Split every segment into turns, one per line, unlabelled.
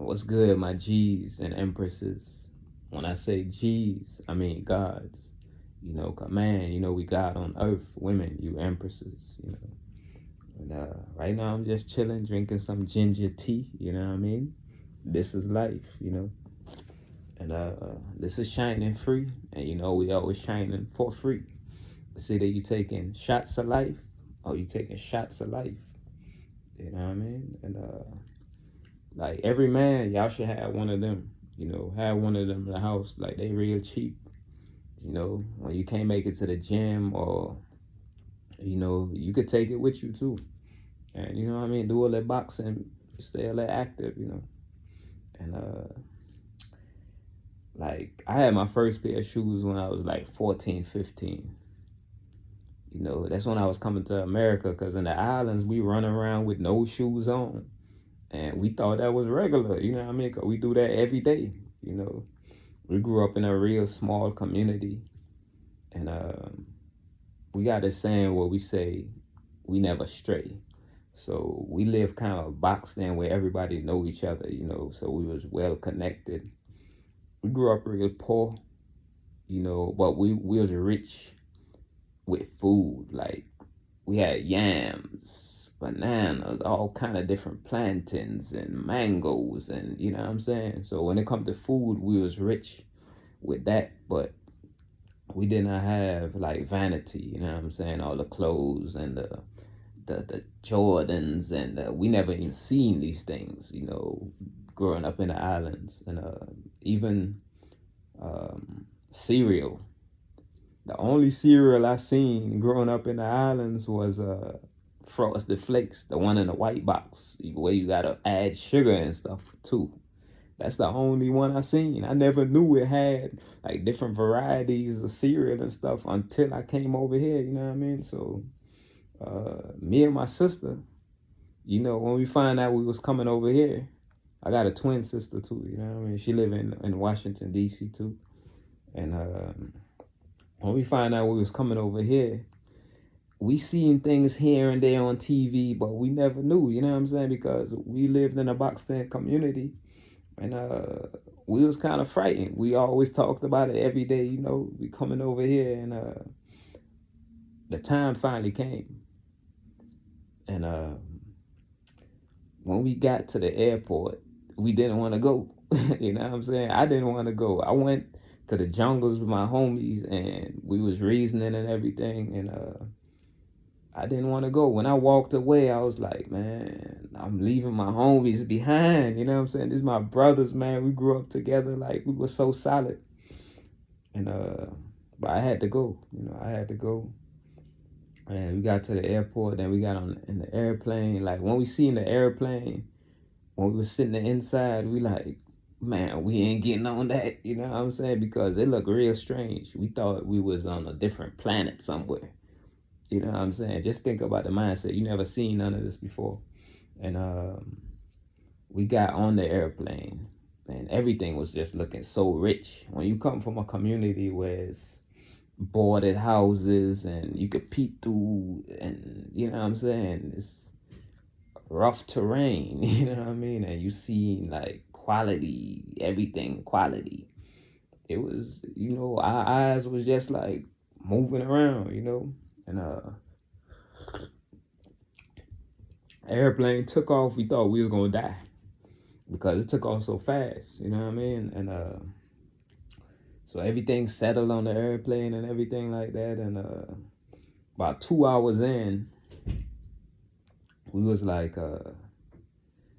What's good, my G's and Empresses? When I say G's, I mean gods. Man, we God on earth. Women, you Empresses. And right now I'm just chilling, drinking some ginger tea. You know what I mean? This is life. And this is shining free. And we always shining for free. It's either you taking shots of life or you taking shots of life. You know what I mean? And like every man, y'all should have one of them. Have one of them in the house. Like they real cheap. When you can't make it to the gym, or you could take it with you too. And you know what I mean? Do all that boxing, stay all that active. And like I had my first pair of shoes when I was like 14, 15. That's when I was coming to America, because in the islands we run around with no shoes on. And we thought that was regular, you know what I mean? 'Cause we do that every day, you know. We grew up in a real small community, and we got this saying where we say we never stray. So we live kind of boxed in where everybody know each other. So we was well connected. We grew up real poor, but we was rich with food. Like we had yams, bananas, all kind of different plantains and mangoes, and you know what I'm saying. So when it come to food, we was rich with that, but we did not have like vanity. You know what I'm saying? All the clothes and the Jordans, and we never even seen these things. Growing up in the islands, and even cereal. The only cereal I seen growing up in the islands was Frosted Flakes, the one in the white box, where you gotta add sugar and stuff too. That's the only one I seen. I never knew it had like different varieties of cereal and stuff until I came over here. You know what I mean? So me and my sister, when we find out we was coming over here, I got a twin sister too. You know what I mean? She live in Washington D.C. too, and when we find out we was coming over here, we seen things here and there on TV, but we never knew, you know what I'm saying? Because we lived in a boxed in community, and we was kind of frightened. We always talked about it every day, we coming over here, and the time finally came. And when we got to the airport, we didn't want to go. You know what I'm saying? I didn't want to go. I went to the jungles with my homies, and we was reasoning and everything, and I didn't want to go. When I walked away, I was like, man, I'm leaving my homies behind. You know what I'm saying? This is my brothers, man. We grew up together. Like, we were so solid. And, but I had to go. I had to go. And we got to the airport. Then we got on in the airplane. Like, when we seen the airplane, when we was sitting inside, we like, man, we ain't getting on that. You know what I'm saying? Because it looked real strange. We thought we was on a different planet somewhere. You know what I'm saying? Just think about the mindset. You never seen none of this before. And we got on the airplane, and everything was just looking so rich. When you come from a community where it's boarded houses and you could peek through, and you know what I'm saying? It's rough terrain, you know what I mean? And you see like quality, everything quality. It was, our eyes was just like moving around. And airplane took off. We thought we was gonna die because it took off so fast. You know what I mean? And so everything settled on the airplane and everything like that. And about 2 hours in, we was like,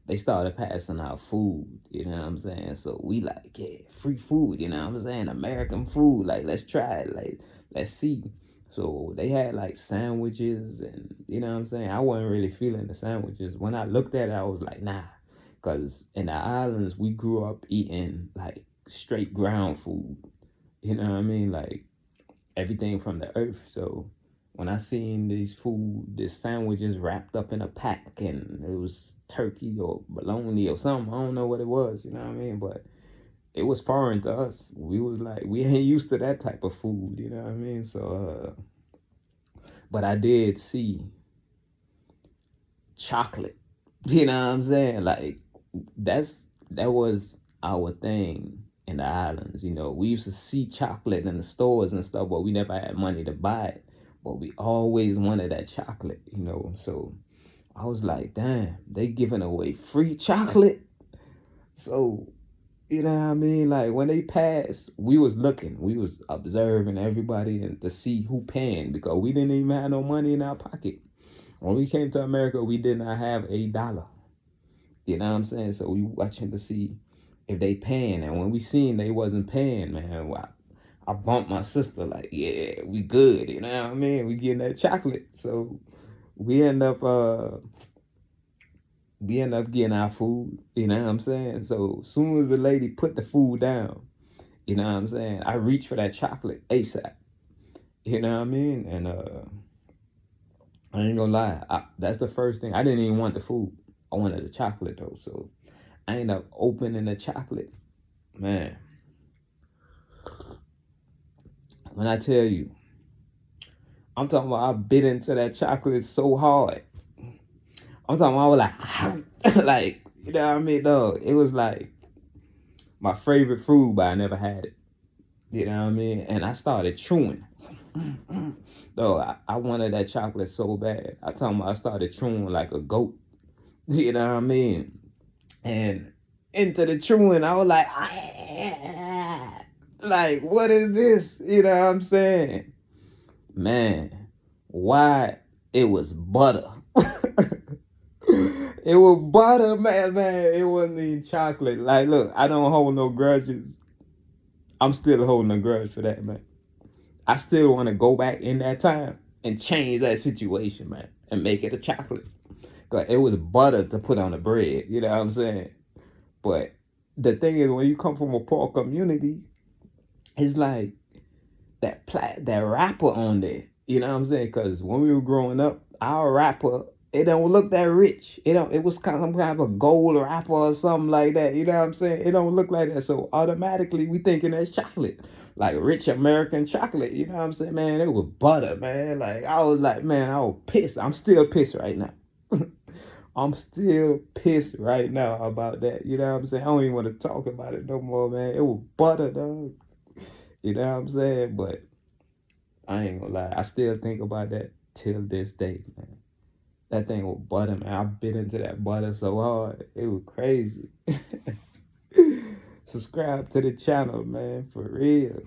they started passing out food. You know what I'm saying? So we like, yeah, free food. You know what I'm saying? American food. Like, let's try it. Like, let's see. So they had like sandwiches, and you know what I'm saying? I wasn't really feeling the sandwiches. When I looked at it, I was like, nah. Because in the islands, we grew up eating like straight ground food. You know what I mean? Like everything from the earth. So when I seen these sandwiches wrapped up in a pack, and it was turkey or bologna or something, I don't know what it was, you know what I mean? But it was foreign to us. We was like, we ain't used to that type of food, you know what I mean? So, but I did see chocolate, you know what I'm saying? Like, that was our thing in the islands. We used to see chocolate in the stores and stuff, but we never had money to buy it. But we always wanted that chocolate. So I was like, damn, they giving away free chocolate. So, you know what I mean? Like when they passed, we was looking, we was observing everybody and to see who paying because we didn't even have no money in our pocket. When we came to America, we did not have $1. You know what I'm saying? So we watching to see if they paying. And when we seen they wasn't paying, man, I bumped my sister like, yeah, we good. You know what I mean? We getting that chocolate. So we end up getting our food. You know what I'm saying? So soon as the lady put the food down, you know what I'm saying, I reached for that chocolate ASAP. You know what I mean? And I ain't gonna lie, that's the first thing. I didn't even want the food. I wanted the chocolate though. So I ended up opening the chocolate. Man, when I tell you, I'm talking about I bit into that chocolate so hard. I'm talking about I was like, like, you know what I mean, though? It was like my favorite food, but I never had it. You know what I mean? And I started chewing. Though I wanted that chocolate so bad. I started chewing like a goat. You know what I mean? And into the chewing, I was like, "Ah." Like, what is this? You know what I'm saying? Man, why? It was butter. It was butter, man. It wasn't even chocolate. Like, look, I don't hold no grudges. I'm still holding a grudge for that, man. I still want to go back in that time and change that situation, man, and make it a chocolate. Cause it was butter to put on the bread. You know what I'm saying? But the thing is, when you come from a poor community, it's like that rapper on there. You know what I'm saying? Because when we were growing up, our rapper, it don't look that rich. It was kind of some kind of a gold rapper or something like that. You know what I'm saying? It don't look like that. So automatically we thinking that's chocolate. Like rich American chocolate. You know what I'm saying? Man, it was butter, man. Like I was like, man, I was pissed. I'm still pissed right now. I'm still pissed right now about that. You know what I'm saying? I don't even want to talk about it no more, man. It was butter, dog. You know what I'm saying? But I ain't gonna lie. I still think about that till this day, man. That thing was butter, man. I bit into that butter so hard. It was crazy. Subscribe to the channel, man, for real.